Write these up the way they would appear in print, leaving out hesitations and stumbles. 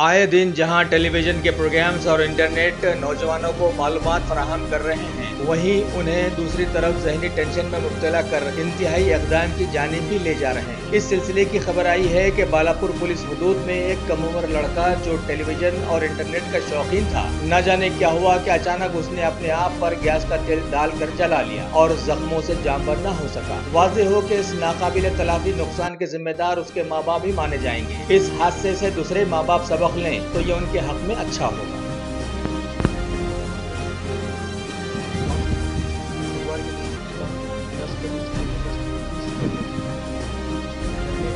आए दिन जहां टेलीविजन के प्रोग्राम्स और इंटरनेट नौजवानों को मालूमात फराहम कर रहे हैं, वहीं उन्हें दूसरी तरफ जहनी टेंशन में मुब्तला कर इंतहाई इक़दाम की जानिब भी ले जा रहे हैं। इस सिलसिले की खबर आई है कि बालापुर पुलिस हदूद में एक कम उम्र लड़का जो टेलीविजन और इंटरनेट का शौकीन था, न जाने क्या हुआ कि अचानक उसने अपने आप पर गैस का तेल डालकर जला लिया और जख्मों से जामबर न हो सका। वाज़ेह हो कि इस नाकाबिले तलाफी नुकसान के जिम्मेदार उसके माँ बाप ही माने जाएंगे। इस हादसे से दूसरे माँ बाप सबक लें तो ये उनके हक में अच्छा होगा। लास्ट बुधवार के दिन सुबह 10 बजे से लेकर 10:30 बजे घर में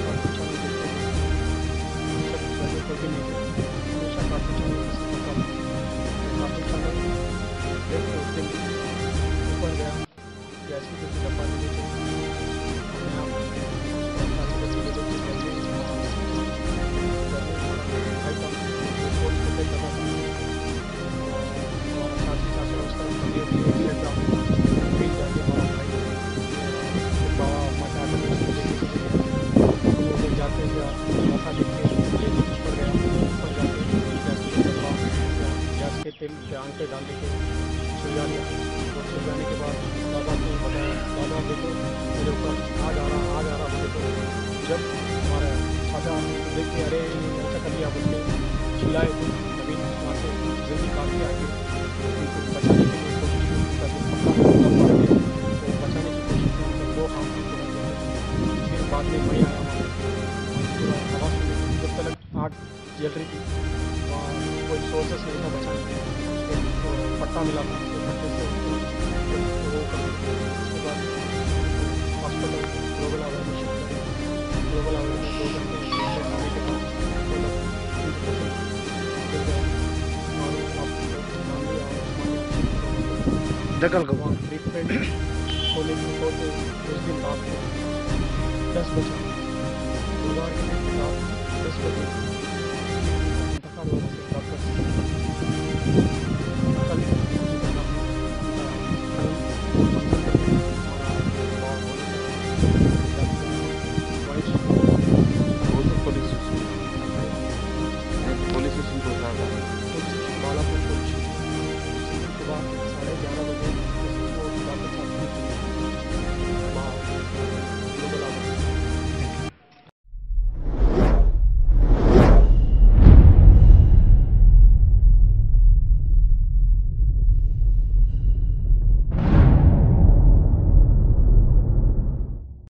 कार्टून चैनल देखते थे। हम सब घर में कोई भी नहीं थे, हमेशा कार्टून चैनल पसंद करता था। मैं कार्टून चैनल देख के उस दिन ऊपर गया, गैस की कुछ डब्बा ले लेके अपने आप और सारी बच्चे ले लेके घर में हमारा भाई था जो फोन रिपेयर कर रहा था, और हमारा चाची चाचा उसका तबीयत भी सेट था। फिर जाके हमारा भाई फिर बाबा अम्मा क्या करते उसको लेके चले गए। हम लोग जब जाते थे मौका देख के लेके ऊपर गया, ऊपर जाके गैस का डब्बा गैस के तेल के आग पे डाल के सुलझा लिया। और सुलझाने के बाद दादा को बताया, दादा देखो मेरे ऊपर आग आ रहा बोले। तो जब हमारा चाचा देख के अरे ऐसा कर लिया बोल के चिल्लाए, तो तभी वहाँ से जल्दी भाग के आके उनको बचाने के लिए कोशिश की। उनका जो पक्का डब्बा है तो बचाने की कोशिश की, उनका 2 हाथ भी तोड़ा गया है। फिर बाद में मैं आया वहाँ पे और पूरा आवाज़ सुनी। जब तक आग जल रही थी वहाँ कोई सोर्सेस नहीं था बचाने के लिए। एक पट्टा मिला था, वो पट्टे से उनको वो कर दिया। उसके बाद हॉस्पिटल ग्लोबल अवेयर में शिफ्ट किया। ग्लोबल अवेयर में 2 घंटे ट्रीटमेंट होने के बाद वो लोग इंडिकेशन मिल गया और अब मान लिया और उस्मानिया शिफ्ट कर दिया। वहाँ ट्रीटमेंट होने के कुछ दिन बाद को 10 बजे बुधवार के दिन रात 10 बजे